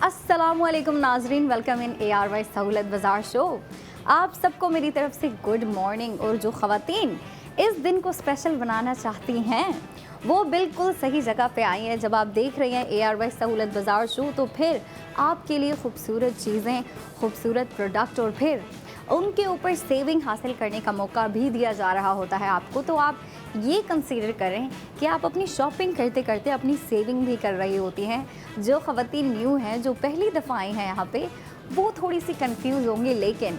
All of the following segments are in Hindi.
अस्सलामुअलैकुम नाजरीन, वेलकम इन ARY सहूलत बाज़ार शो। आप सबको मेरी तरफ से गुड मॉर्निंग। और जो ख़वातीन इस दिन को स्पेशल बनाना चाहती हैं वो बिल्कुल सही जगह पे आई हैं। जब आप देख रहे हैं ARY सहूलत बाज़ार शो तो फिर आपके लिए खूबसूरत चीज़ें, खूबसूरत प्रोडक्ट और फिर उनके ऊपर सेविंग हासिल करने का मौका भी दिया जा रहा होता है आपको। तो आप ये कंसीडर करें कि आप अपनी शॉपिंग करते करते अपनी सेविंग भी कर रही होती हैं। जो ख़वातीन न्यू हैं, जो पहली दफ़ा आई हैं यहाँ पे, वो थोड़ी सी कंफ्यूज होंगी, लेकिन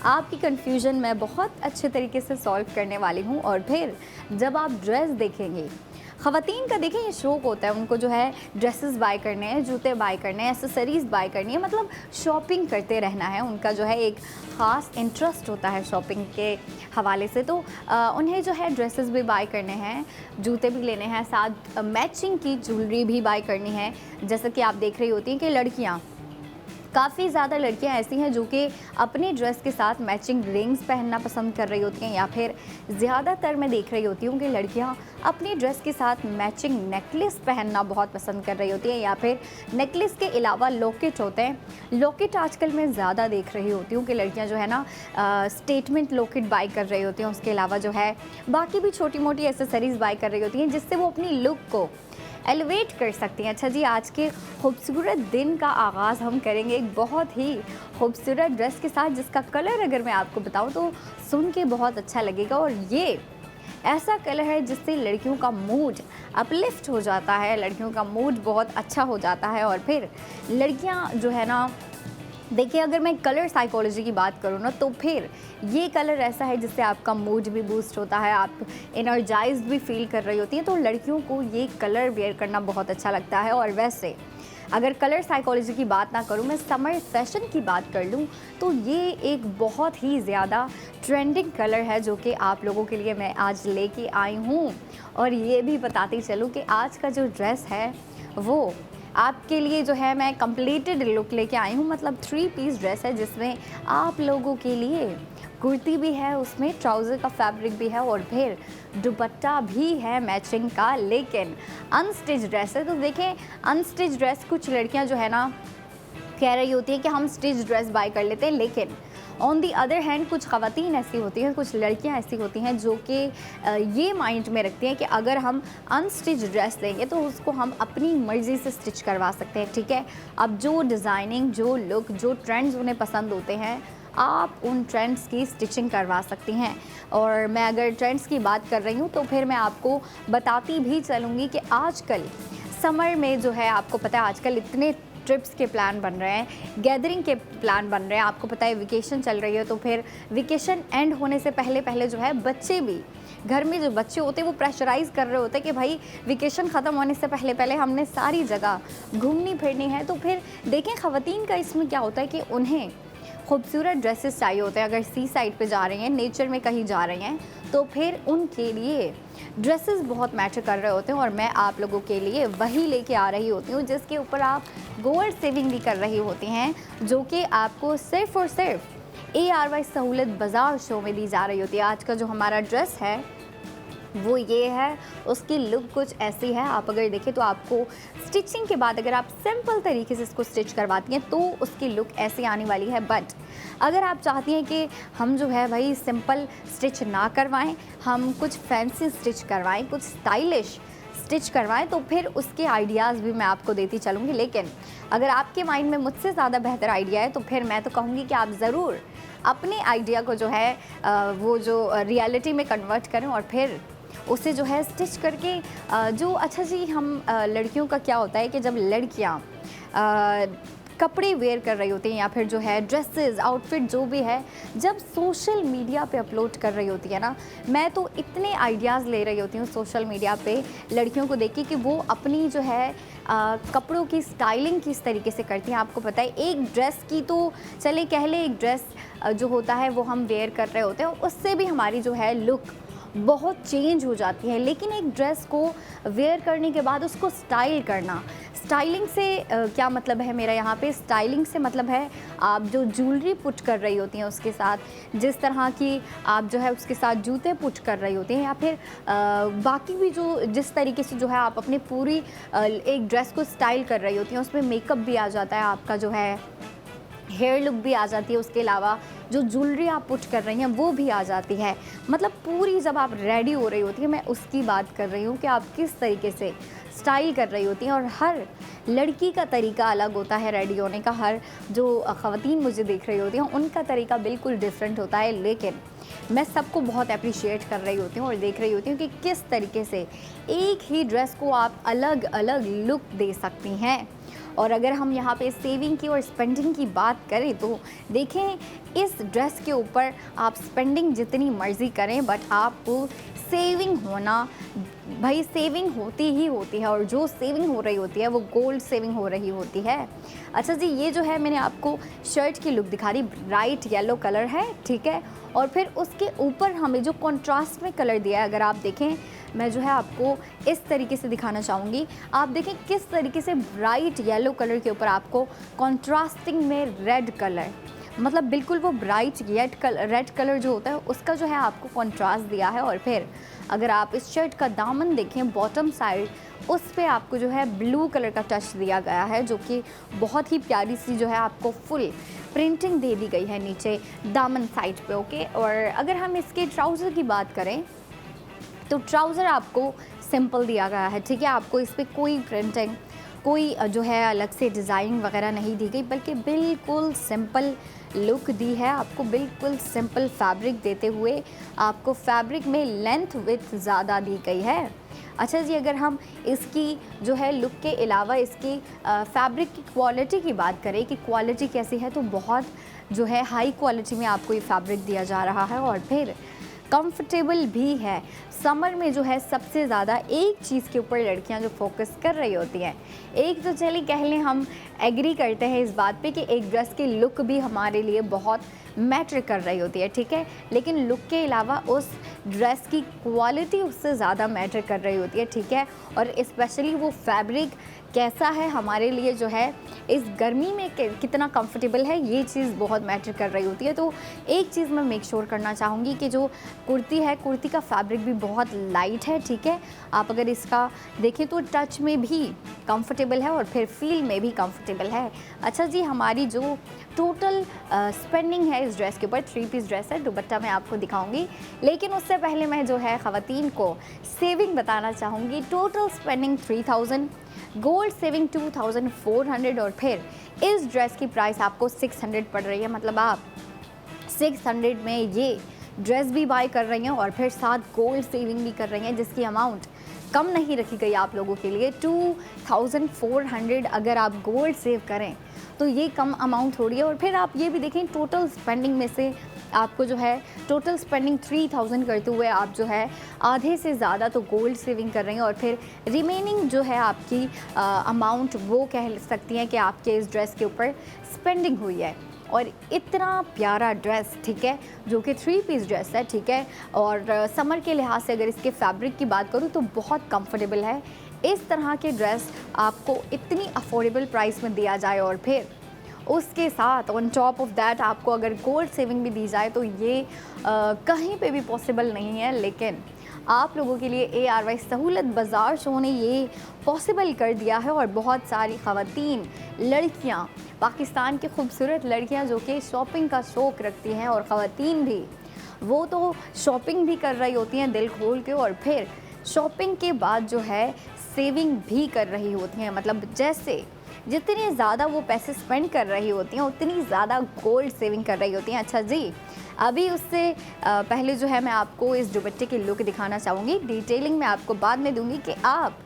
आपकी कंफ्यूजन मैं बहुत अच्छे तरीके से सॉल्व करने वाली हूँ। और फिर जब आप ड्रेस देखेंगे, ख़वातीन का देखें ये शौक़ होता है, उनको जो है ड्रेसेस बाय करने हैं, जूते बाय करने हैं, एसेसरीज़ बाय करनी है, मतलब शॉपिंग करते रहना है। उनका जो है एक ख़ास इंटरेस्ट होता है शॉपिंग के हवाले से। तो उन्हें जो है ड्रेसेस भी बाय करने हैं, जूते भी लेने हैं, साथ मैचिंग की ज्वेलरी भी बाय करनी है। जैसा कि आप देख रही होती हैं कि लड़कियाँ, काफ़ी ज़्यादा लड़कियां ऐसी हैं जो कि अपनी ड्रेस के साथ मैचिंग रिंग्स पहनना पसंद कर रही होती हैं, या फिर ज़्यादातर मैं देख रही होती हूँ कि लड़कियां अपनी ड्रेस के साथ मैचिंग नेकलेस पहनना बहुत पसंद कर रही होती हैं, या फिर नेकलेस के अलावा लॉकेट होते हैं। लॉकेट आजकल मैं ज़्यादा देख रही होती हूँ कि लड़कियाँ जो है ना स्टेटमेंट लॉकेट बाय कर रही होती हैं। उसके अलावा जो है बाकी भी छोटी मोटी एसेसरीज़ बाय कर रही होती हैं, जिससे वो अपनी लुक को एलिवेट कर सकती हैं। अच्छा जी, आज के खूबसूरत दिन का आगाज़ हम करेंगे एक बहुत ही खूबसूरत ड्रेस के साथ, जिसका कलर अगर मैं आपको बताऊं तो सुन के बहुत अच्छा लगेगा। और ये ऐसा कलर है जिससे लड़कियों का मूड अपलिफ्ट हो जाता है, लड़कियों का मूड बहुत अच्छा हो जाता है। और फिर लड़कियां जो है ना, देखिए अगर मैं कलर साइकोलॉजी की बात करूँ ना, तो फिर ये कलर ऐसा है जिससे आपका मूड भी बूस्ट होता है, आप एनर्जाइज्ड भी फील कर रही होती हैं। तो लड़कियों को ये कलर वेयर करना बहुत अच्छा लगता है। और वैसे अगर कलर साइकोलॉजी की बात ना करूँ, मैं समर फैशन की बात कर लूँ, तो ये एक बहुत ही ज़्यादा ट्रेंडिंग कलर है जो कि आप लोगों के लिए मैं आज लेके आई हूँ। और ये भी बताती चलूँ कि आज का जो ड्रेस है वो आपके लिए जो है मैं कंप्लीटेड लुक लेके आई हूँ। मतलब 3 पीस ड्रेस है जिसमें आप लोगों के लिए कुर्ती भी है, उसमें ट्राउज़र का फैब्रिक भी है और फिर दुपट्टा भी है मैचिंग का, लेकिन अनस्टिच ड्रेस है। तो देखें, अनस्टिच ड्रेस कुछ लड़कियाँ जो है ना कह रही होती है कि हम स्टिच ड्रेस बाय कर लेते हैं, लेकिन ऑन दी अदर हैंड कुछ ख़वातीन ऐसी होती हैं, कुछ लड़कियां ऐसी होती हैं जो कि ये माइंड में रखती हैं कि अगर हम अनस्टिच ड्रेस लेंगे तो उसको हम अपनी मर्ज़ी से स्टिच करवा सकते हैं। ठीक है, अब जो डिज़ाइनिंग, जो लुक, जो ट्रेंड्स उन्हें पसंद होते हैं, आप उन ट्रेंड्स की स्टिचिंग करवा सकती हैं। और मैं अगर ट्रेंड्स की बात कर रही हूँ तो फिर मैं आपको बताती भी चलूँगी कि आजकल समर में जो है, आपको पता है आजकल इतने ट्रिप्स के प्लान बन रहे हैं, गैदरिंग के प्लान बन रहे हैं। आपको पता है वेकेशन चल रही है, तो फिर वेकेशन एंड होने से पहले पहले जो है बच्चे भी, घर में जो बच्चे होते हैं वो प्रेशराइज़ कर रहे होते हैं कि भाई वेकेशन ख़त्म होने से पहले पहले हमने सारी जगह घूमनी फिरनी है। तो फिर देखें ख़वातीन का इसमें क्या होता है कि उन्हें खूबसूरत ड्रेसेस चाहिए होते हैं। अगर सी साइड पे जा रही हैं, नेचर में कहीं जा रही हैं, तो फिर उनके लिए ड्रेसेस बहुत मैटर कर रहे होते हैं। और मैं आप लोगों के लिए वही लेके आ रही होती हूँ जिसके ऊपर आप गोल्ड सेविंग भी कर रही होती हैं, जो कि आपको सिर्फ़ और सिर्फ ARY सहूलत बाज़ार शो में दी जा रही होती है। आज का जो हमारा ड्रेस है वो ये है, उसकी लुक कुछ ऐसी है। आप अगर देखें तो आपको स्टिचिंग के बाद अगर आप सिंपल तरीके से इसको स्टिच करवाती हैं तो उसकी लुक ऐसी आने वाली है। बट अगर आप चाहती हैं कि हम जो है भाई सिंपल स्टिच ना करवाएं, हम कुछ फैंसी स्टिच करवाएं, कुछ स्टाइलिश स्टिच करवाएं, तो फिर उसके आइडियाज़ भी मैं आपको देती चलूँगी। लेकिन अगर आपके माइंड में मुझसे ज़्यादा बेहतर आइडिया है तो फिर मैं तो कहूँगी कि आप ज़रूर अपने आइडिया को जो है वो जो रियलिटी में कन्वर्ट करें और फिर उसे जो है स्टिच करके जो, अच्छा जी, हम लड़कियों का क्या होता है कि जब लड़कियां कपड़े वेयर कर रही होती हैं या फिर जो है ड्रेसेस, आउटफिट जो भी है, जब सोशल मीडिया पे अपलोड कर रही होती है ना, मैं तो इतने आइडियाज़ ले रही होती हूँ सोशल मीडिया पे लड़कियों को देख के कि वो अपनी जो है कपड़ों की स्टाइलिंग किस तरीके से करती हैं। आपको पता है एक ड्रेस की तो चले कह ले, एक ड्रेस जो होता है वो हम वेयर कर रहे होते हैं, उससे भी हमारी जो है लुक बहुत चेंज हो जाती है। लेकिन एक ड्रेस को वेयर करने के बाद उसको स्टाइल करना, स्टाइलिंग से क्या मतलब है मेरा यहाँ पे, स्टाइलिंग से मतलब है आप जो ज्वेलरी पुट कर रही होती हैं उसके साथ, जिस तरह की आप जो है उसके साथ जूते पुट कर रही होती हैं, या फिर बाकी भी जो जिस तरीके से जो है आप अपनी पूरी एक ड्रेस को स्टाइल कर रही होती हैं, उसमें मेकअप भी आ जाता है, आपका जो है हेयर लुक भी आ जाती है, उसके अलावा जो ज्वेलरी आप पुट कर रही हैं वो भी आ जाती है। मतलब पूरी जब आप रेडी हो रही होती हैं, मैं उसकी बात कर रही हूँ कि आप किस तरीके से स्टाइल कर रही होती हैं। और हर लड़की का तरीका अलग होता है रेडी होने का, हर जो ख़वातीन मुझे देख रही होती हैं उनका तरीका बिल्कुल डिफरेंट होता है, लेकिन मैं सबको बहुत अप्रिशिएट कर रही होती हूँ और देख रही होती हूँ कि किस तरीके से एक ही ड्रेस को आप अलग अलग लुक दे सकती हैं। और अगर हम यहाँ पे सेविंग की और स्पेंडिंग की बात करें तो देखें, इस ड्रेस के ऊपर आप स्पेंडिंग जितनी मर्ज़ी करें, बट आपको सेविंग होना, भाई सेविंग होती ही होती है, और जो सेविंग हो रही होती है वो गोल्ड सेविंग हो रही होती है। अच्छा जी, ये जो है मैंने आपको शर्ट की लुक दिखा दी, ब्राइट येलो कलर है, ठीक है। और फिर उसके ऊपर हमें जो कॉन्ट्रास्ट में कलर दिया है, अगर आप देखें, मैं जो है आपको इस तरीके से दिखाना चाहूँगी। आप देखें किस तरीके से ब्राइट येलो कलर के ऊपर आपको कॉन्ट्रास्टिंग में रेड कलर, मतलब बिल्कुल वो ब्राइट रेड कलर जो होता है उसका जो है आपको कॉन्ट्रास्ट दिया है। और फिर अगर आप इस शर्ट का दामन देखें बॉटम साइड, उस पे आपको जो है ब्लू कलर का टच दिया गया है, जो कि बहुत ही प्यारी सी जो है आपको फुल प्रिंटिंग दे दी गई है नीचे दामन साइड पे, ओके। और अगर हम इसके ट्राउज़र की बात करें तो ट्राउज़र आपको सिंपल दिया गया है, ठीक है। आपको इस पर कोई प्रिंटिंग, कोई जो है अलग से डिज़ाइन वगैरह नहीं दी गई, बल्कि बिल्कुल सिंपल लुक दी है आपको, बिल्कुल सिंपल फैब्रिक देते हुए आपको फैब्रिक में लेंथ विड्थ ज़्यादा दी गई है। अच्छा जी, अगर हम इसकी जो है लुक के अलावा इसकी फैब्रिक की क्वालिटी की बात करें कि क्वालिटी कैसी है, तो बहुत जो है हाई क्वालिटी में आपको ये फैब्रिक दिया जा रहा है। और फिर कंफर्टेबल भी है। समर में जो है सबसे ज़्यादा एक चीज़ के ऊपर लड़कियां जो फोकस कर रही होती हैं, एक तो चलिए कह लें हम एग्री करते हैं इस बात पे कि एक ड्रेस की लुक भी हमारे लिए बहुत मैटर कर रही होती है, ठीक है, लेकिन लुक के अलावा उस ड्रेस की क्वालिटी उससे ज़्यादा मैटर कर रही होती है, ठीक है। और स्पेशली वो फैब्रिक कैसा है हमारे लिए जो है इस गर्मी में कितना कंफर्टेबल है, ये चीज़ बहुत मैटर कर रही होती है। तो एक चीज़ मैं मेक श्योर करना चाहूँगी कि जो कुर्ती है, कुर्ती का फैब्रिक भी बहुत लाइट है, ठीक है। आप अगर इसका देखें तो टच में भी कंफर्टेबल है और फिर फील में भी कंफर्टेबल है। अच्छा जी, हमारी जो टोटल स्पेंडिंग है इस ड्रेस के ऊपर, 3 पीस ड्रेस है, दुपट्टा मैं आपको दिखाऊंगी, लेकिन उससे पहले मैं जो है ख़वातीन को सेविंग बताना चाहूँगी। टोटल स्पेंडिंग 3000, गोल्ड सेविंग 2400, और फिर इस ड्रेस की प्राइस आपको 600 पड़ रही है। मतलब आप 600 में ये ड्रेस भी बाय कर रही हैं और फिर साथ गोल्ड सेविंग भी कर रही हैं, जिसकी अमाउंट कम नहीं रखी गई आप लोगों के लिए। 2400 अगर आप गोल्ड सेव करें तो ये कम अमाउंट हो रही है। और फिर आप ये भी देखें, टोटल स्पेंडिंग में से आपको जो है टोटल स्पेंडिंग 3000 करते हुए आप जो है आधे से ज़्यादा तो गोल्ड सेविंग कर रही हैं, और फिर रिमेनिंग जो है आपकी अमाउंट वो कह सकती हैं कि आपके इस ड्रेस के ऊपर स्पेंडिंग हुई है। और इतना प्यारा ड्रेस, ठीक है, जो कि 3 पीस ड्रेस है, ठीक है। और समर के लिहाज से अगर इसके फैब्रिक की बात करूँ तो बहुत कंफर्टेबल है। इस तरह के ड्रेस आपको इतनी अफोर्डेबल प्राइस में दिया जाए और फिर उसके साथ ऑन टॉप ऑफ दैट आपको अगर गोल्ड सेविंग भी दी जाए तो ये कहीं पे भी पॉसिबल नहीं है। लेकिन आप लोगों के लिए ARY सहूलत बाज़ार शो ने ये पॉसिबल कर दिया है, और बहुत सारी ख़वातीन लड़कियाँ, पाकिस्तान की खूबसूरत लड़कियाँ जो कि शॉपिंग का शौक़ रखती हैं, और ख़वातीन भी, वो तो शॉपिंग भी कर रही होती हैं दिल खोल के, और फिर शॉपिंग के बाद जो है सेविंग भी कर रही होती हैं। मतलब जैसे जितने ज़्यादा वो पैसे स्पेंड कर रही होती हैं उतनी ज़्यादा गोल्ड सेविंग कर रही होती हैं। अच्छा जी, अभी उससे पहले जो है मैं आपको इस दुपट्टे की लुक दिखाना चाहूँगी। डिटेलिंग मैं आपको बाद में दूँगी कि आप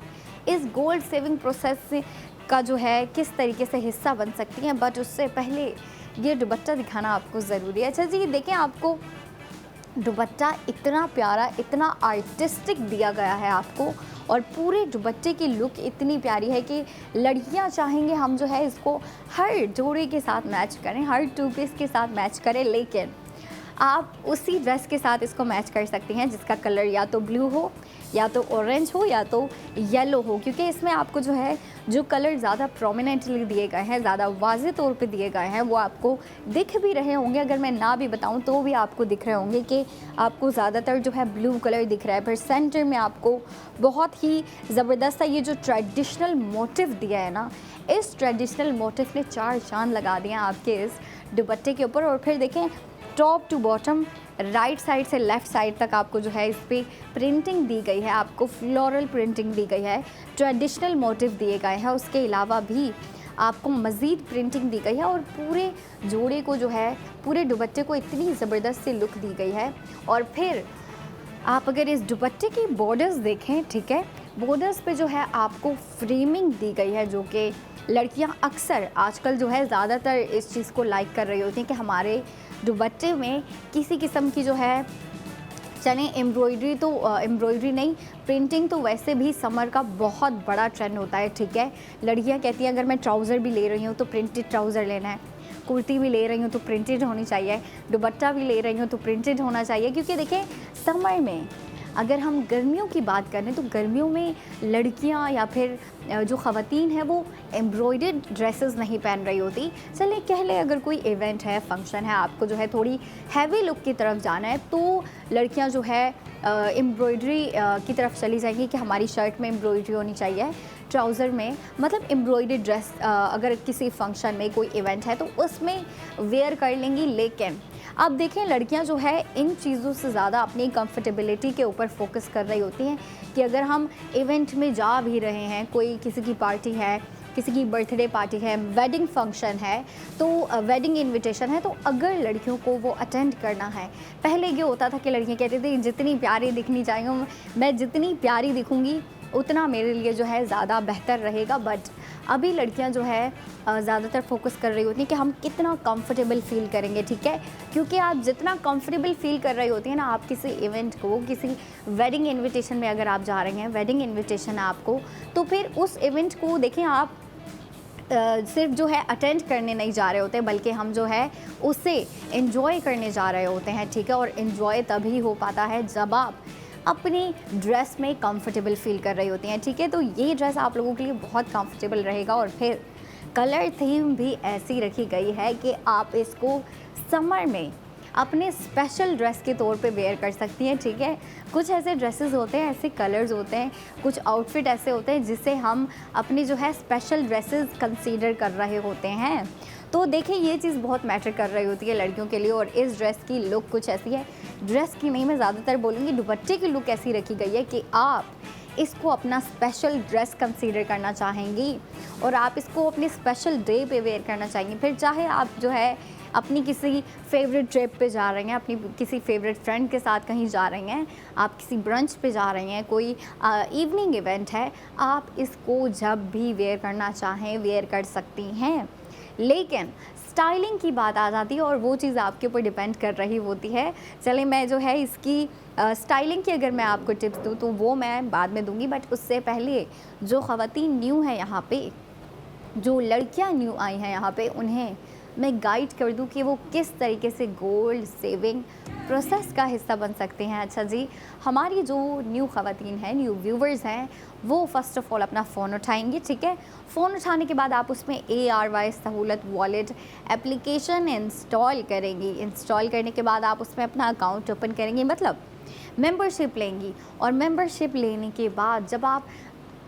इस गोल्ड सेविंग प्रोसेस का जो है किस तरीके से हिस्सा बन सकती हैं, बट उससे पहले ये दुपट्टा दिखाना आपको ज़रूरी है। अच्छा जी, देखें, आपको दुपट्टा इतना प्यारा, इतना आर्टिस्टिक दिया गया है आपको, और पूरे दुपट्टे की लुक इतनी प्यारी है कि लड़कियां चाहेंगे हम जो है इसको हर जोड़े के साथ मैच करें, हर 2 पीस के साथ मैच करें। लेकिन आप उसी ड्रेस के साथ इसको मैच कर सकती हैं जिसका कलर या तो ब्लू हो, या तो ऑरेंज हो, या तो येलो हो, क्योंकि इसमें आपको जो है जो कलर ज़्यादा प्रोमिनेंटली दिए गए हैं, ज़्यादा वाज़े तौर पे दिए गए हैं, वो आपको दिख भी रहे होंगे। अगर मैं ना भी बताऊं तो भी आपको दिख रहे होंगे कि आपको ज़्यादातर जो है ब्लू कलर दिख रहा है। फिर सेंटर में आपको बहुत ही ज़बरदस्त ये जो ट्रेडिशनल मोटिव दिया है ना, इस ट्रेडिशनल मोटिव ने चार चांद लगा दिए आपके इस दुपट्टे के ऊपर। और फिर देखें top to bottom, right side से लेफ़्ट साइड तक आपको जो है इस पर प्रिंटिंग दी गई है, आपको फ्लोरल प्रिंटिंग दी गई है, ट्रेडिशनल मोटिव दिए गए हैं। उसके अलावा भी आपको मज़ीद प्रिंटिंग दी गई है और पूरे जोड़े को जो है, पूरे दुपट्टे को इतनी ज़बरदस्त सी लुक दी गई है। और फिर आप अगर इस दुपट्टे की बॉर्डर्स देखें, ठीक है, बॉर्डर्स पे जो है आपको फ्रेमिंग दी गई है, जो कि लड़कियां अक्सर आजकल जो है ज़्यादातर इस चीज़ को लाइक कर रही होती हैं कि हमारे दुपट्टे में किसी किस्म की जो है, चले एम्ब्रॉयडरी तो एम्ब्रॉयडरी नहीं, प्रिंटिंग तो वैसे भी समर का बहुत बड़ा ट्रेंड होता है, ठीक है। लड़कियां कहती हैं अगर मैं ट्राउज़र भी ले रही हूँ तो प्रिंटेड ट्राउज़र लेना है, कुर्ती भी ले रही हूँ तो प्रिंटेड होनी चाहिए, दुपट्टा भी ले रही हूँ तो प्रिंटेड होना चाहिए। क्योंकि देखें समर में अगर हम गर्मियों की बात करें तो गर्मियों में लड़कियां या फिर जो ख़वातीन हैं वो एम्ब्रॉयडर्ड ड्रेसेस नहीं पहन रही होती। चलिए कह ले अगर कोई इवेंट है, फंक्शन है, आपको जो है थोड़ी हैवी लुक की तरफ जाना है तो लड़कियां जो है एम्ब्रॉयडरी की तरफ चली जाएंगी कि हमारी शर्ट में एम्ब्रॉयडरी होनी चाहिए, ट्राउज़र में, मतलब एम्ब्रॉयडर्ड ड्रेस अगर किसी फंक्शन में कोई इवेंट है तो उसमें वेयर कर लेंगी। लेकिन अब देखें लड़कियां जो है इन चीज़ों से ज़्यादा अपनी कंफर्टेबिलिटी के ऊपर फोकस कर रही होती हैं कि अगर हम इवेंट में जा भी रहे हैं, कोई किसी की पार्टी है, किसी की बर्थडे पार्टी है, वेडिंग फंक्शन है, तो वेडिंग इनविटेशन है, तो अगर लड़कियों को वो अटेंड करना है, पहले ये होता था कि लड़कियां कहती थी जितनी प्यारी दिखनी चाहिए, मैं जितनी प्यारी दिखूंगी उतना मेरे लिए जो है ज़्यादा बेहतर रहेगा। बट अभी लड़कियां जो है ज़्यादातर फोकस कर रही होती हैं कि हम कितना कंफर्टेबल फील करेंगे, ठीक है। क्योंकि आप जितना कंफर्टेबल फील कर रही होती हैं ना, आप किसी इवेंट को, किसी वेडिंग इनविटेशन में अगर आप जा रहे हैं, वेडिंग इनविटेशन है आपको, तो फिर उस इवेंट को देखें आप सिर्फ जो है अटेंड करने नहीं जा रहे होते, बल्कि हम जो है उसे एंजॉय करने जा रहे होते हैं, ठीक है। और एंजॉय तभी हो पाता है जब आप अपनी ड्रेस में कंफर्टेबल फील कर रही होती हैं, ठीक है। तो ये ड्रेस आप लोगों के लिए बहुत कंफर्टेबल रहेगा। और फिर कलर थीम भी ऐसी रखी गई है कि आप इसको समर में अपने स्पेशल ड्रेस के तौर पे वेयर कर सकती हैं, ठीक है। कुछ ऐसे ड्रेसेस होते हैं, ऐसे कलर्स होते हैं, कुछ आउटफिट ऐसे होते हैं जिसे हम अपनी जो है स्पेशल ड्रेसेस कंसीडर कर रहे होते हैं। तो देखिए ये चीज़ बहुत मैटर कर रही होती है लड़कियों के लिए। और इस ड्रेस की लुक कुछ ऐसी है, ड्रेस की नहीं मैं ज़्यादातर बोलूँगी दुपट्टे की लुक ऐसी रखी गई है कि आप इसको अपना स्पेशल ड्रेस कंसीडर करना चाहेंगी और आप इसको अपने स्पेशल डे पे वेयर करना चाहेंगी। फिर चाहे आप जो है अपनी किसी फेवरेट ट्रिप पे जा रही हैं, अपनी किसी फेवरेट फ्रेंड के साथ कहीं जा रही हैं, आप किसी ब्रंच पे जा रही हैं, कोई इवनिंग इवेंट है, आप इसको जब भी वेयर करना चाहें वेयर कर सकती हैं। लेकिन स्टाइलिंग की बात आ जाती है और वो चीज़ आपके ऊपर डिपेंड कर रही होती है। चले मैं जो है इसकी स्टाइलिंग की अगर मैं आपको टिप्स दूँ तो वो मैं बाद में दूंगी, बट उससे पहले जो ख़वातीन न्यू हैं यहाँ पे, जो लड़कियाँ न्यू आई हैं यहाँ पे, उन्हें मैं गाइड कर दूं कि वो किस तरीके से गोल्ड सेविंग प्रोसेस का हिस्सा बन सकते हैं। अच्छा जी, हमारी जो न्यू ख़वातीन हैं, न्यू व्यूवर्स हैं, वो फ़र्स्ट ऑफ़ ऑल अपना फ़ोन उठाएंगे, ठीक है। फ़ोन उठाने के बाद आप उसमें ARY सहूलत वॉलेट एप्लीकेशन इंस्टॉल करेंगी। इंस्टॉल करने के बाद आप उसमें अपना अकाउंट ओपन करेंगी, मतलब मेंबरशिप लेंगी। और मेंबरशिप लेने के बाद जब आप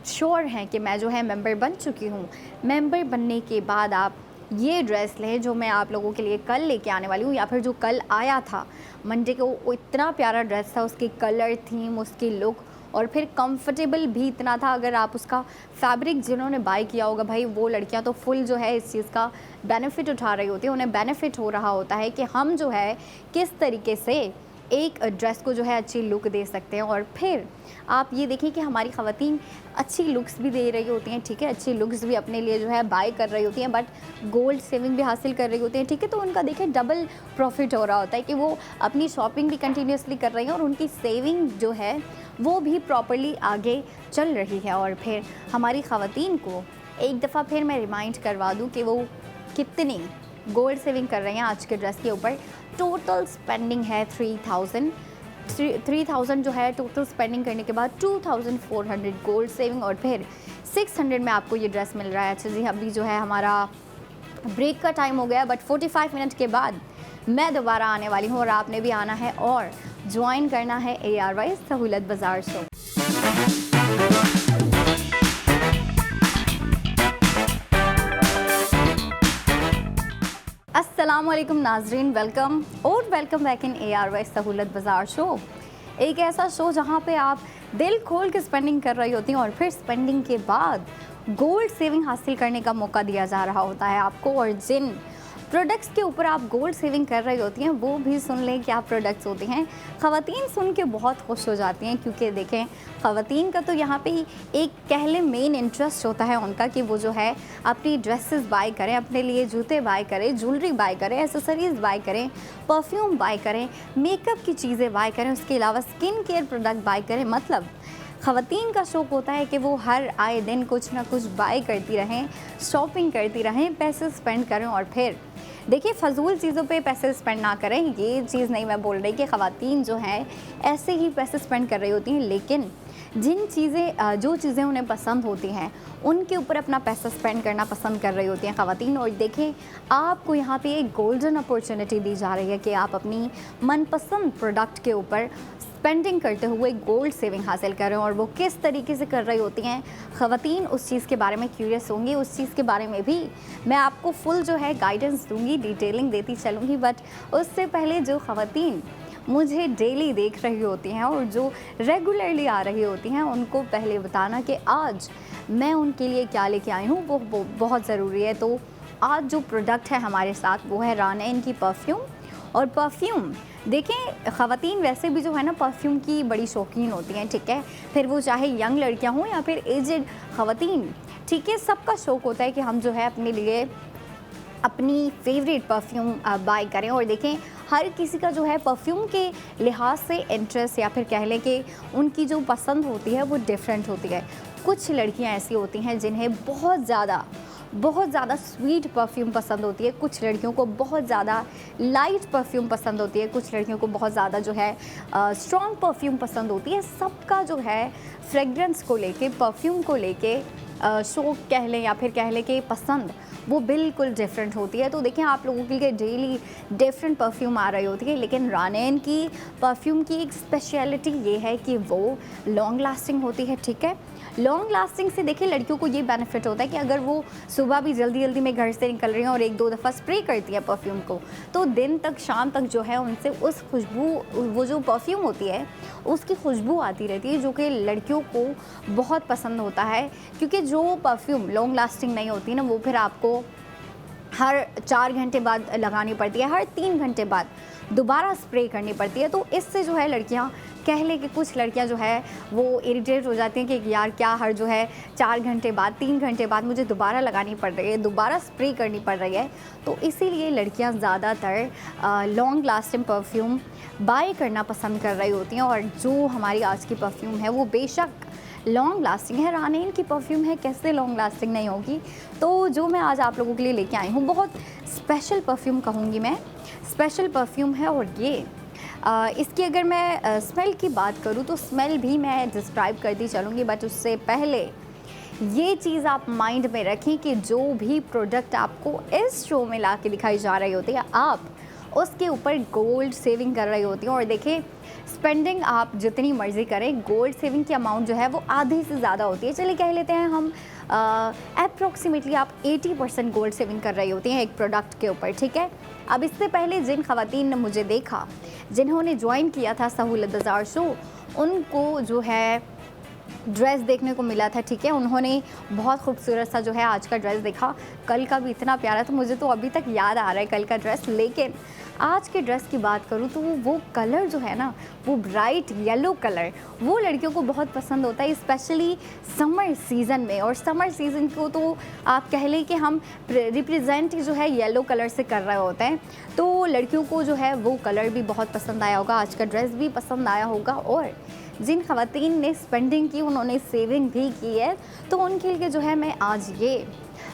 श्योर हैं कि मैं जो है मेंबर बन चुकी हूँ, मेंबर बनने के बाद आप ये ड्रेस लें जो मैं आप लोगों के लिए कल लेके आने वाली हूँ, या फिर जो कल आया था मंडे को, वो इतना प्यारा ड्रेस था, उसकी कलर थीम, उसकी लुक, और फिर कंफर्टेबल भी इतना था। अगर आप उसका फैब्रिक जिन्होंने बाय किया होगा, भाई वो लड़कियां तो फुल जो है इस चीज़ का बेनिफिट उठा रही होती है, उन्हें बेनिफिट हो रहा होता है कि हम जो है किस तरीके से एक ड्रेस को जो है अच्छी लुक दे सकते हैं। और फिर आप ये देखें कि हमारी ख़वातीन अच्छी लुक्स भी दे रही होती हैं, ठीक है, अच्छी लुक्स भी अपने लिए जो है बाय कर रही होती हैं, बट गोल्ड सेविंग भी हासिल कर रही होती हैं, ठीक है। तो उनका देखें डबल प्रॉफिट हो रहा होता है कि वो अपनी शॉपिंग भी कंटिन्यूसली कर रही हैं और उनकी सेविंग जो है वो भी प्रॉपरली आगे चल रही है। और फिर हमारी ख़वातीन को एक दफ़ा फिर मैं रिमाइंड करवा दूँ कि वो कितनी गोल्ड सेविंग कर रहे हैं आज के ड्रेस के ऊपर, टोटल स्पेंडिंग है 3000 जो है टोटल स्पेंडिंग करने के बाद 2400 गोल्ड सेविंग, और फिर 600 में आपको ये ड्रेस मिल रहा है। अच्छा जी, अभी जो है हमारा ब्रेक का टाइम हो गया, बट 45 मिनट के बाद मैं दोबारा आने वाली हूँ और आपने भी आना है और ज्वाइन करना है ARY सहूलत बाज़ार शो। अस्सलामुअलैकुम नाजरीन, वेलकम बैक इन ARY सहूलत बाज़ार शो। एक ऐसा शो जहाँ पे आप दिल खोल के स्पेंडिंग कर रही होती हैं और फिर स्पेंडिंग के बाद गोल्ड सेविंग हासिल करने का मौका दिया जा रहा होता है आपको, और जिन प्रोडक्ट्स के ऊपर आप गोल्ड सेविंग कर रही होती हैं वो भी सुन लें क्या प्रोडक्ट्स होते हैं। ख़वातीन सुन के बहुत खुश हो जाती हैं, क्योंकि देखें ख़वातीन का तो यहाँ पे एक कह लें मेन इंटरेस्ट होता है उनका कि वो जो है अपनी ड्रेसेस बाय करें, अपने लिए जूते बाय करें, ज्वेलरी बाय करें, एसेसरीज़ बाय करें, परफ्यूम बाय करें, मेकअप की चीज़ें बाय करें, उसके अलावा स्किन केयर प्रोडक्ट बाय करें। मतलब ख़वातीन का शौक़ होता है कि वो हर आए दिन कुछ ना कुछ बाय करती रहें, शॉपिंग करती रहें, पैसे स्पेंड करें, और फिर देखिए फ़जूल चीज़ों पे पैसे स्पेंड ना करें। ये चीज़ नहीं मैं बोल रही कि ख़वातीन जो हैं ऐसे ही पैसे स्पेंड कर रही होती हैं, लेकिन जो चीज़ें उन्हें पसंद होती हैं उनके ऊपर अपना पैसा स्पेंड करना पसंद कर रही होती हैं ख़वातीन। और देखें, आपको यहाँ पे एक गोल्डन अपॉर्चुनिटी दी जा रही है कि आप अपनी मनपसंद प्रोडक्ट के ऊपर स्पेंडिंग करते हुए गोल्ड सेविंग हासिल करें। और वो किस तरीके से कर रही होती हैं ख़वातीन, उस चीज़ के बारे में क्यूरियस होंगी, उस चीज़ के बारे में भी मैं आपको फुल जो है गाइडेंस दूंगी, डिटेलिंग देती चलूँगी। बट उससे पहले जो ख़वातीन मुझे डेली देख रही होती हैं और जो रेगुलरली आ रही होती हैं, उनको पहले बताना कि आज मैं उनके लिए क्या लेके आई हूँ वो बहुत ज़रूरी है। तो आज जो प्रोडक्ट है हमारे साथ वो है रानैन की परफ्यूम। और परफ्यूम देखें, ख़वातीन वैसे भी जो है ना परफ्यूम की बड़ी शौकीन होती हैं, ठीक है, फिर वो चाहे यंग लड़कियां हों या फिर एजड ख़वातीन, ठीक है, सबका शौक़ होता है कि हम जो है अपने लिए अपनी फेवरेट परफ्यूम बाय करें। और देखें, हर किसी का जो है परफ्यूम के लिहाज से इंटरेस्ट या फिर कह लें कि उनकी जो पसंद होती है वो डिफरेंट होती है। कुछ लड़कियां ऐसी होती हैं जिन्हें बहुत ज़्यादा स्वीट परफ्यूम पसंद होती है, कुछ लड़कियों को बहुत ज़्यादा लाइट परफ्यूम पसंद होती है, कुछ लड़कियों को बहुत ज़्यादा जो है स्ट्रॉन्ग परफ्यूम पसंद होती है। सबका जो है फ्रेगरेंस को लेके, परफ्यूम को लेके शौक़ कह लें या फिर कह लें कि पसंद वो बिल्कुल डिफरेंट होती है। तो देखिए, आप लोगों के लिए डेली डिफरेंट परफ्यूम आ रही होती है, लेकिन रानैन की परफ्यूम की एक स्पेशलिटी ये है कि वो लॉन्ग लास्टिंग होती है, ठीक है। लॉन्ग लास्टिंग से देखिए लड़कियों को ये बेनिफिट होता है कि अगर वो सुबह भी जल्दी में घर से निकल रही हैं और 1-2 दफ़ा स्प्रे करती हैं परफ्यूम को, तो दिन तक शाम तक जो है उनसे उस खुशबू, वो जो परफ्यूम होती है उसकी खुशबू आती रहती है, जो कि लड़कियों को बहुत पसंद होता है। क्योंकि जो परफ्यूम लॉन्ग लास्टिंग नहीं होती ना, वो फिर आपको हर 4 घंटे बाद लगानी पड़ती है, हर 3 घंटे बाद दोबारा स्प्रे करनी पड़ती है। तो इससे जो है लड़कियां कह लें कि कुछ लड़कियां जो है वो इरिटेट हो जाती हैं कि यार क्या हर जो है 4 घंटे बाद, 3 घंटे बाद मुझे दोबारा लगानी पड़ रही है, दोबारा स्प्रे करनी पड़ रही है। तो इसीलिए लड़कियां ज़्यादातर लॉन्ग लास्टिंग परफ्यूम बाय करना पसंद कर रही होती हैं। और जो हमारी आज की परफ्यूम है वो बेशक लॉन्ग लास्टिंग है, रानैन की परफ्यूम है, कैसे लॉन्ग लास्टिंग नहीं होगी। तो जो मैं आज आप लोगों के लिए लेके आई हूँ बहुत स्पेशल परफ्यूम कहूँगी मैं, स्पेशल परफ्यूम है। और ये इसकी अगर मैं स्मेल की बात करूँ तो स्मेल भी मैं डिस्क्राइब करती चलूँगी, बट उससे पहले ये चीज़ आप माइंड में रखें कि जो भी प्रोडक्ट आपको इस शो में ला के दिखाई जा रही होती है, आप उसके ऊपर गोल्ड सेविंग कर रही होती हैं। और देखिए, स्पेंडिंग आप जितनी मर्ज़ी करें, गोल्ड सेविंग की अमाउंट जो है वो आधे से ज़्यादा होती है। चलिए कह लेते हैं हम अप्रॉक्सीमेटली आप 80% गोल्ड सेविंग कर रही होती हैं एक प्रोडक्ट के ऊपर, ठीक है। अब इससे पहले जिन ख़वातीन ने मुझे देखा, जिन्होंने ज्वाइन किया था सहूलत बाज़ार शो, उनको जो है ड्रेस देखने को मिला था, ठीक है। उन्होंने बहुत खूबसूरत सा जो है आज का ड्रेस देखा, कल का भी इतना प्यारा था, मुझे तो अभी तक याद आ रहा है कल का ड्रेस। लेकिन आज के ड्रेस की बात करूँ तो वो कलर जो है ना, वो ब्राइट येलो कलर, वो लड़कियों को बहुत पसंद होता है, स्पेशली समर सीज़न में। और समर सीज़न को तो आप कह लें कि हम रिप्रेजेंट जो है येलो कलर से कर रहे होते हैं, तो लड़कियों को जो है वो कलर भी बहुत पसंद आया होगा, आज का ड्रेस भी पसंद आया होगा। और जिन ख़वातीन ने स्पेंडिंग की, उन्होंने सेविंग भी की है, तो उनके लिए जो है मैं आज ये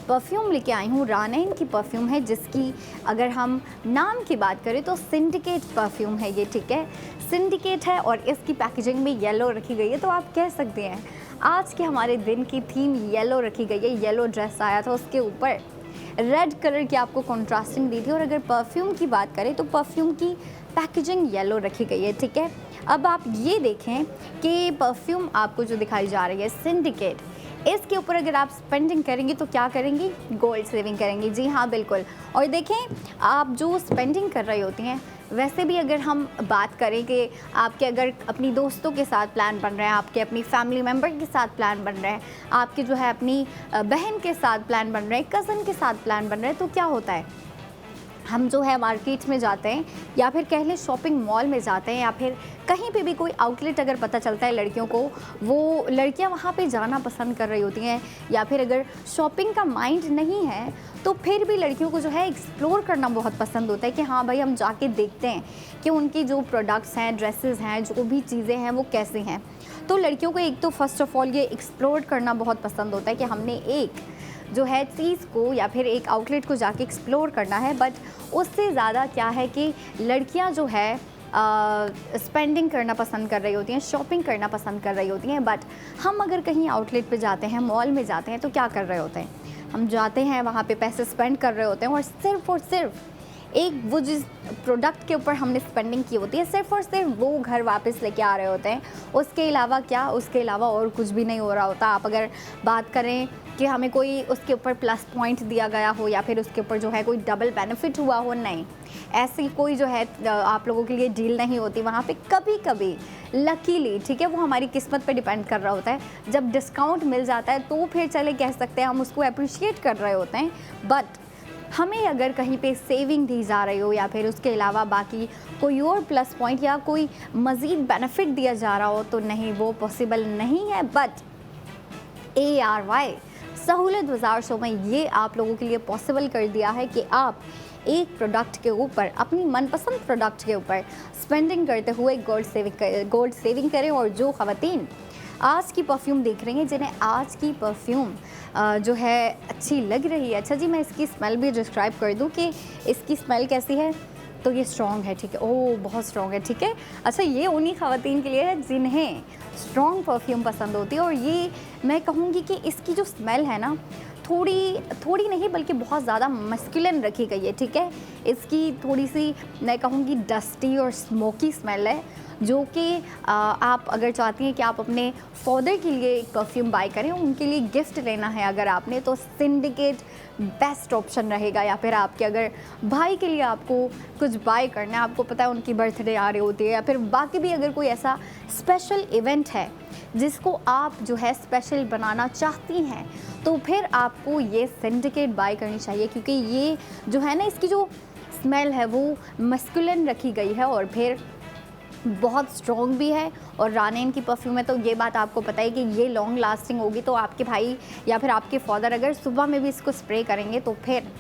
परफ्यूम लेके आई हूँ। रानैन की परफ्यूम है, जिसकी अगर हम नाम की बात करें तो सिंडिकेट परफ्यूम है ये, ठीक है। सिंडिकेट है और इसकी पैकेजिंग में येलो रखी गई है, तो आप कह सकते हैं आज के हमारे दिन की थीम येलो रखी गई है। येलो ड्रेस आया था, उसके ऊपर रेड कलर की आपको कॉन्ट्रास्टिंग दी थी। और अगर परफ्यूम की बात करें तो परफ्यूम की पैकेजिंग येलो रखी गई है, ठीक है। अब आप ये देखें कि परफ्यूम आपको जो दिखाई जा रही है सिंडिकेट, इसके ऊपर अगर आप स्पेंडिंग करेंगे तो क्या करेंगी? गोल्ड सेविंग करेंगी। जी हाँ, बिल्कुल। और देखें, आप जो स्पेंडिंग कर रही होती हैं, वैसे भी अगर हम बात करें कि आपके अगर अपनी दोस्तों के साथ प्लान बन रहे हैं, आपके अपनी फैमिली मेम्बर के साथ प्लान बन रहे हैं, आपके जो है अपनी बहन के साथ प्लान बन रहे हैं, कज़न के साथ प्लान बन रहे हैं, तो क्या होता है, हम जो है मार्केट में जाते हैं या फिर कह लें शॉपिंग मॉल में जाते हैं या फिर कहीं पे भी कोई आउटलेट अगर पता चलता है लड़कियों को, वो लड़कियां वहाँ पे जाना पसंद कर रही होती हैं। या फिर अगर शॉपिंग का माइंड नहीं है तो फिर भी लड़कियों को जो है एक्सप्लोर करना बहुत पसंद होता है कि हाँ भाई, हम जाके देखते हैं कि उनकी जो प्रोडक्ट्स हैं, ड्रेसेस हैं, जो भी चीज़ें हैं वो कैसी हैं। तो लड़कियों को एक तो फर्स्ट ऑफ ऑल ये एक्सप्लोर करना बहुत पसंद होता है कि हमने एक जो है चीज़ को या फिर एक आउटलेट को जाके एक्सप्लोर करना है। बट उससे ज़्यादा क्या है कि लड़कियां जो है स्पेंडिंग करना पसंद कर रही होती हैं, शॉपिंग करना पसंद कर रही होती हैं। बट हम अगर कहीं आउटलेट पे जाते हैं, मॉल में जाते हैं, तो क्या कर रहे होते हैं, हम जाते हैं वहाँ पे पैसे स्पेंड कर रहे होते हैं और सिर्फ एक वो जिस प्रोडक्ट के ऊपर हमने स्पेंडिंग की होती है, सिर्फ और सिर्फ वो घर वापस लेके आ रहे होते हैं। उसके अलावा क्या, उसके अलावा और कुछ भी नहीं हो रहा होता। आप अगर बात करें कि हमें कोई उसके ऊपर प्लस पॉइंट दिया गया हो या फिर उसके ऊपर जो है कोई डबल बेनिफिट हुआ हो, नहीं, ऐसी कोई जो है आप लोगों के लिए डील नहीं होती वहाँ पे। कभी कभी लकीली, ठीक है, वो हमारी किस्मत पे डिपेंड कर रहा होता है। जब डिस्काउंट मिल जाता है तो फिर चले कह सकते हैं हम उसको अप्रिशिएट कर रहे होते हैं। बट हमें अगर कहीं पे सेविंग दी जा रही हो या फिर उसके अलावा बाकी कोई और प्लस पॉइंट या कोई मज़ीद बेनिफिट दिया जा रहा हो तो नहीं, वो पॉसिबल नहीं है। बट ARY सहूलत बाज़ार शो में ये आप लोगों के लिए पॉसिबल कर दिया है कि आप एक प्रोडक्ट के ऊपर, अपनी मनपसंद प्रोडक्ट के ऊपर स्पेंडिंग करते हुए गोल्ड सेविंग करें। और जो ख़वातीन आज की परफ्यूम देख रही हैं, जिन्हें आज की परफ्यूम जो है अच्छी लग रही है, अच्छा जी मैं इसकी स्मेल भी डिस्क्राइब कर दूं कि इसकी स्मेल कैसी है, तो ये स्ट्रॉन्ग है, ठीक है, ओह बहुत स्ट्रॉन्ग है, ठीक है। अच्छा, ये उन्हीं ख़वातीन के लिए है जिन्हें स्ट्रॉन्ग परफ्यूम पसंद होती है। और ये मैं कहूँगी कि इसकी जो स्मेल है ना, थोड़ी नहीं बल्कि बहुत ज़्यादा मस्कुलिन रखी गई है, ठीक है। इसकी थोड़ी सी मैं कहूँगी डस्टी और स्मोकी स्मेल है, जो कि आप अगर चाहती हैं कि आप अपने फादर के लिए एक परफ्यूम बाय करें, उनके लिए गिफ्ट लेना है अगर आपने, तो सिंडिकेट बेस्ट ऑप्शन रहेगा। या फिर आपके अगर भाई के लिए आपको कुछ बाय करना है, आपको पता है उनकी बर्थडे आ रही होती है, या फिर बाकी भी अगर कोई ऐसा स्पेशल इवेंट है जिसको आप जो है स्पेशल बनाना चाहती हैं, तो फिर आपको ये सिंडिकेट बाय करनी चाहिए। क्योंकि ये जो है ना, इसकी जो स्मेल है वो मस्कुलिन रखी गई है और फिर बहुत स्ट्रॉन्ग भी है। और रानैन की परफ्यूम है तो ये बात आपको पता है कि ये लॉन्ग लास्टिंग होगी। तो आपके भाई या फिर आपके फादर अगर सुबह में भी इसको स्प्रे करेंगे तो फिर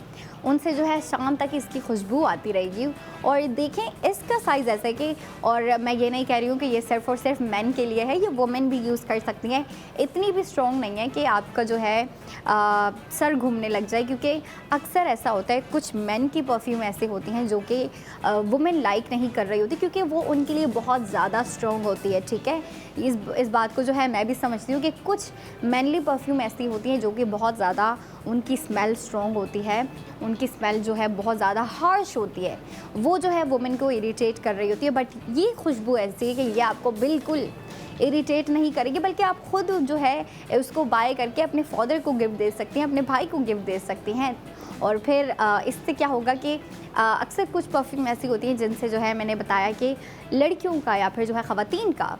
उनसे जो है शाम तक इसकी खुशबू आती रहेगी। और देखें, इसका साइज़ ऐसा है कि, और मैं ये नहीं कह रही हूँ कि ये सिर्फ़ और सिर्फ मेन के लिए है, ये वुमेन भी यूज़ कर सकती हैं। इतनी भी स्ट्रॉन्ग नहीं है कि आपका जो है सर घूमने लग जाए, क्योंकि अक्सर ऐसा होता है कुछ मेन की परफ्यूम ऐसे होती हैं जो कि वुमेन लाइक नहीं कर रही होती, क्योंकि वो उनके लिए बहुत ज़्यादा स्ट्रॉन्ग होती है, ठीक है। इस बात को जो है मैं भी समझती हूँ कि कुछ मैनली परफ्यूम ऐसी होती हैं जो कि बहुत ज़्यादा उनकी स्मेल स्ट्रॉन्ग होती है, उनकी स्मेल जो है बहुत ज़्यादा हार्श होती है, वो जो है वुमेन को इरिटेट कर रही होती है। बट ये खुशबू ऐसी है कि ये आपको बिल्कुल इरिटेट नहीं करेगी, बल्कि आप खुद जो है उसको बाय करके अपने फादर को गिफ्ट दे सकती हैं, अपने भाई को गिफ्ट दे सकती हैं। और फिर इससे क्या होगा कि अक्सर कुछ परफ्यूम ऐसी होती हैं जिनसे जो है मैंने बताया कि लड़कियों का या फिर जो है ख़वातीन का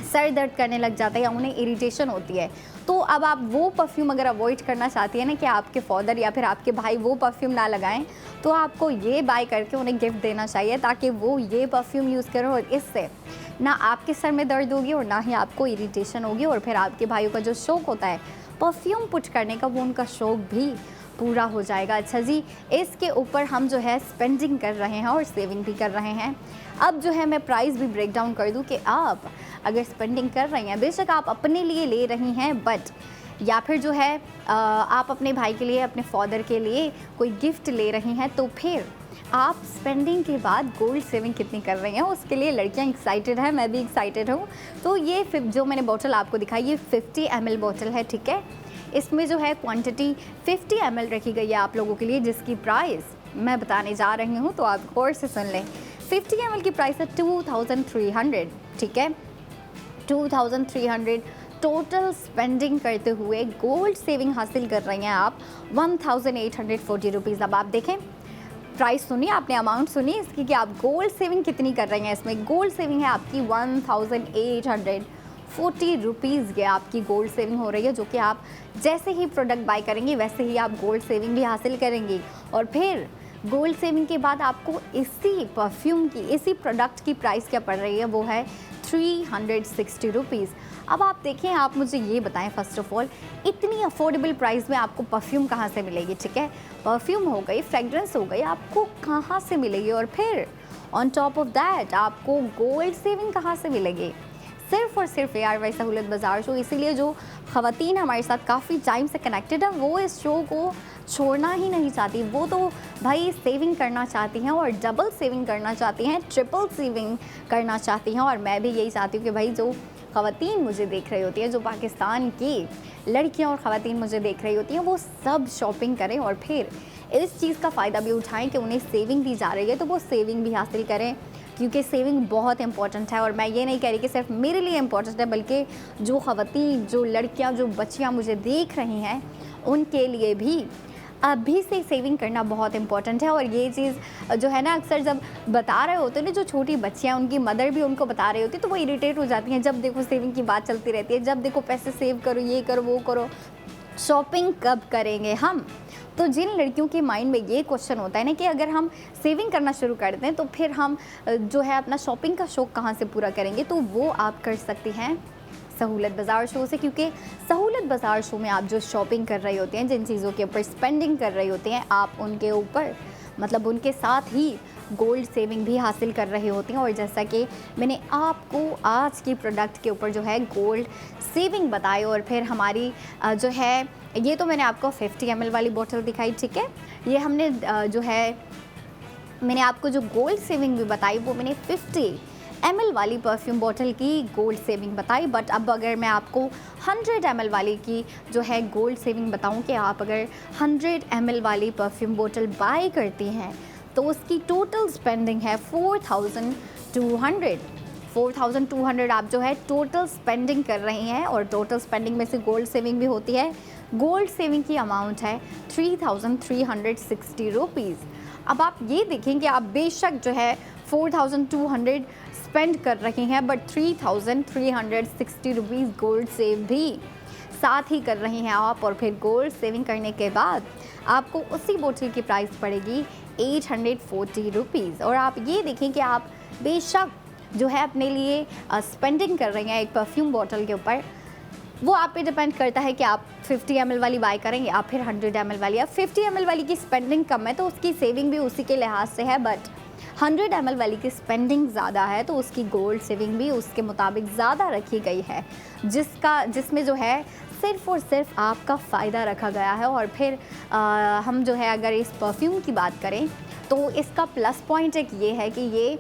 सर दर्द करने लग जाता है या उन्हें इरिटेशन होती है। तो अब आप वो परफ्यूम अगर अवॉइड करना चाहती हैं ना कि आपके फादर या फिर आपके भाई वो परफ्यूम ना लगाएं, तो आपको ये बाय करके उन्हें गिफ्ट देना चाहिए ताकि वो ये परफ्यूम यूज़ करें। और इससे ना आपके सर में दर्द होगी और ना ही आपको इरिटेशन होगी। और फिर आपके भाइयों का जो शौक़ होता है परफ्यूम पुट करने का, वो उनका शौक़ भी पूरा हो जाएगा। अच्छा जी, इसके ऊपर हम जो है स्पेंडिंग कर रहे हैं और सेविंग भी कर रहे हैं। अब जो है मैं प्राइस भी ब्रेक डाउन कर दूं कि आप अगर स्पेंडिंग कर रही हैं, बेशक आप अपने लिए ले रही हैं, बट या फिर जो है आप अपने भाई के लिए, अपने फादर के लिए कोई गिफ्ट ले रही हैं, तो फिर आप स्पेंडिंग के बाद गोल्ड सेविंग कितनी कर रही हैं, उसके लिए लड़कियां एक्साइटेड हैं, मैं भी एक्साइटेड हूँ। तो ये जो मैंने बोतल आपको दिखाई, ये 50 ml बोतल है, ठीक है। इसमें जो है क्वांटिटी 50 ml रखी गई है आप लोगों के लिए, जिसकी प्राइस मैं बताने जा रही हूँ, तो आप गौर से सुन लें। 50 ml की प्राइस है 2300, ठीक है। 2300 टोटल स्पेंडिंग करते हुए गोल्ड सेविंग हासिल कर रही हैं आप 1840 रुपीज़। अब आप देखें, प्राइस सुनिए, आपने अमाउंट सुनी इसकी कि आप गोल्ड सेविंग कितनी कर रही हैं। इसमें गोल्ड सेविंग है आपकी 1840 रुपीज़ की आपकी गोल्ड सेविंग हो रही है, जो कि आप जैसे ही प्रोडक्ट बाय करेंगे वैसे ही आप गोल्ड सेविंग भी हासिल करेंगी। और फिर गोल्ड सेविंग के बाद आपको इसी परफ्यूम की, इसी प्रोडक्ट की प्राइस क्या पड़ रही है, वो है 360 रुपीज़। अब आप देखें, आप मुझे ये बताएं फर्स्ट ऑफ ऑल, इतनी अफोर्डेबल प्राइस में आपको परफ्यूम कहाँ से मिलेगी, ठीक है। परफ्यूम हो गई, फ्रेगरेंस हो गई, आपको कहाँ से मिलेगी, और फिर ऑन टॉप ऑफ दैट आपको गोल्ड सेविंग कहाँ से मिलेगी। सिर्फ और सिर्फ ARY सहूलत बाज़ार शो। इसीलिए जो ख़वातीन हमारे साथ काफ़ी टाइम से कनेक्टेड है, वो इस शो को छोड़ना ही नहीं चाहती। वो तो भाई सेविंग करना चाहती हैं, और डबल सेविंग करना चाहती हैं, ट्रिपल सेविंग करना चाहती हैं। और मैं भी यही चाहती हूँ कि भाई जो ख़वातीन मुझे देख रही होती हैं, जो पाकिस्तान की लड़कियाँ और ख़वातीन मुझे देख रही होती हैं, वो सब शॉपिंग करें और फिर इस चीज़ का फ़ायदा भी उठाएं कि उन्हें सेविंग दी जा रही है, तो वो सेविंग भी हासिल करें, क्योंकि सेविंग बहुत इंपॉर्टेंट है। और मैं ये नहीं कह रही कि सिर्फ मेरे लिए इंपॉर्टेंट है, बल्कि जो ख़वातीन, जो लड़कियां, जो बच्चियां मुझे देख रही हैं, उनके लिए भी अभी से सेविंग करना बहुत इंपॉर्टेंट है। और ये चीज़ जो है ना, अक्सर जब बता रहे होते हैं ना, जो छोटी बच्चियां, उनकी मदर भी उनको बता रही होती है, तो वो इरिटेट हो जाती हैं। जब देखो सेविंग की बात चलती रहती है, जब देखो पैसे सेव करो, ये करो, वो करो, शॉपिंग कब करेंगे हम। तो जिन लड़कियों के माइंड में ये क्वेश्चन होता है ना कि अगर हम सेविंग करना शुरू कर दें, तो फिर हम जो है अपना शॉपिंग का शौक़ कहाँ से पूरा करेंगे, तो वो आप कर सकती हैं सहूलत बाज़ार शो से। क्योंकि सहूलत बाज़ार शो में आप जो शॉपिंग कर रही होती हैं, जिन चीज़ों के ऊपर स्पेंडिंग कर रही होती हैं, आप उनके ऊपर, मतलब उनके साथ ही गोल्ड सेविंग भी हासिल कर रही होती हैं। और जैसा कि मैंने आपको आज की प्रोडक्ट के ऊपर जो है गोल्ड सेविंग बताई, और फिर हमारी जो है, ये तो मैंने आपको 50 ml वाली बोतल दिखाई, ठीक है। ये हमने जो है, मैंने आपको जो गोल्ड सेविंग भी बताई, वो मैंने 50 ml वाली परफ्यूम बोतल की गोल्ड सेविंग बताई। बट अब अगर मैं आपको 100 ml वाली की जो है गोल्ड सेविंग बताऊं कि आप अगर 100 ml वाली परफ्यूम बोतल बाय करती हैं, तो उसकी टोटल स्पेंडिंग है 4200 आप जो है टोटल स्पेंडिंग कर रही हैं। और टोटल स्पेंडिंग में से गोल्ड सेविंग भी होती है। गोल्ड सेविंग की अमाउंट है 3360 रुपीज़। अब आप ये देखें कि आप बेशक जो है 4200 स्पेंड कर रही हैं, बट 3360 रुपीज़ गोल्ड सेव भी साथ ही कर रही हैं आप। और फिर गोल्ड सेविंग करने के बाद आपको उसी बोतल की प्राइस पड़ेगी 840 रुपीज़। और आप ये देखें कि आप बेशक जो है अपने लिए स्पेंडिंग कर रही हैं एक परफ्यूम बोतल के ऊपर, वो आप पे डिपेंड करता है कि आप 50 ml वाली बाय करें या फिर 100 ml वाली। अब 50 ml वाली की स्पेंडिंग कम है, तो उसकी सेविंग भी उसी के लिहाज से है, बट 100 ml वाली की स्पेंडिंग ज़्यादा है, तो उसकी गोल्ड सेविंग भी उसके मुताबिक ज़्यादा रखी गई है, जिसमें जो है सिर्फ़ और सिर्फ आपका फ़ायदा रखा गया है। और फिर हम जो है अगर इस परफ्यूम की बात करें, तो इसका प्लस पॉइंट एक ये है कि ये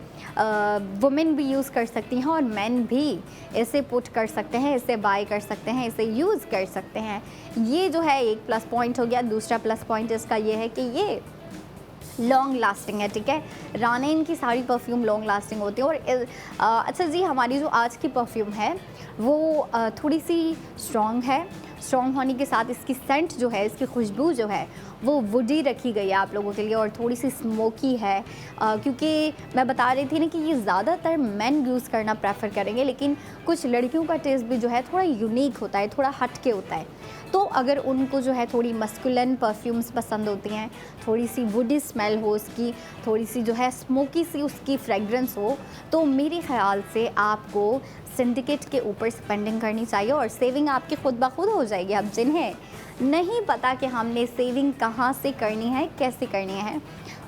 वुमेन भी यूज़ कर सकती हैं और मेन भी इसे पुट कर सकते हैं, इसे बाय कर सकते हैं, इसे यूज़ कर सकते हैं। ये जो है एक प्लस पॉइंट हो गया। दूसरा प्लस पॉइंट इसका ये है कि ये लॉन्ग लास्टिंग है, ठीक है। रानीन की सारी परफ्यूम लॉन्ग लास्टिंग होती है। और अच्छा जी, हमारी जो आज की परफ्यूम है वो थोड़ी सी स्ट्रॉन्ग है। स्ट्रॉन्ग होने के साथ इसकी सेंट जो है, इसकी खुशबू जो है वो वुडी रखी गई है आप लोगों के लिए, और थोड़ी सी स्मोकी है। क्योंकि मैं बता रही थी ना कि ये ज़्यादातर मेन यूज़ करना प्रेफर करेंगे, लेकिन कुछ लड़कियों का टेस्ट भी जो है थोड़ा यूनिक होता है, थोड़ा हटके होता है। तो अगर उनको जो है थोड़ी मस्कुलिन परफ्यूम्स पसंद होती हैं, थोड़ी सी वुडी स्मेल हो उसकी, थोड़ी सी जो है स्मोकी सी उसकी फ्रेगरेंस हो, तो मेरे ख़्याल से आपको सिंडिकेट के ऊपर स्पेंडिंग करनी चाहिए और सेविंग आपकी खुद ब खुद हो जाएगी। अब जिन्हें नहीं पता कि हमने सेविंग कहाँ से करनी है, कैसे करनी है,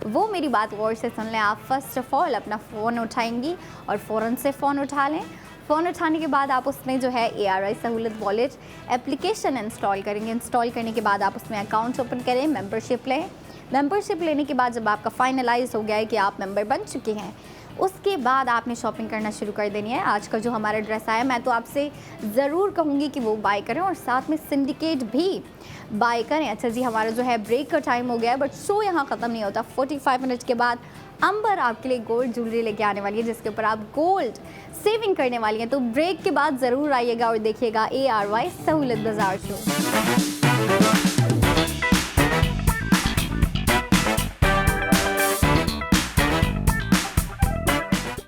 वो मेरी बात गौर से सुन लें। आप फर्स्ट ऑफ ऑल अपना फ़ोन उठाएंगी और फ़ौरन से फ़ोन उठा लें। फ़ोन उठाने के बाद आप उसमें जो है ARY सहूलत वॉलेट एप्लीकेशन इंस्टॉल करेंगे। इंस्टॉल करने के बाद आप उसमें अकाउंट्स ओपन करें, मेंबरशिप लें। मेंबरशिप लेने के बाद जब आपका फाइनलाइज हो गया है कि आप मेंबर बन चुके हैं, उसके बाद आपने शॉपिंग करना शुरू कर देनी है। आज का जो हमारा ड्रेस आया, मैं तो आपसे ज़रूर कहूँगी कि वो बाय करें और साथ में सिंडिकेट भी बाय करें। अच्छा जी, हमारा जो है ब्रेक का टाइम हो गया है, बट शो यहाँ ख़त्म नहीं होता। 45 मिनट के बाद अंबर आपके लिए गोल्ड ज्वेलरी लेके आने वाली है, जिसके ऊपर आप गोल्ड सेविंग करने वाली हैं। तो ब्रेक के बाद ज़रूर आइएगा और देखिएगा ARY सहूलत बाज़ार शो।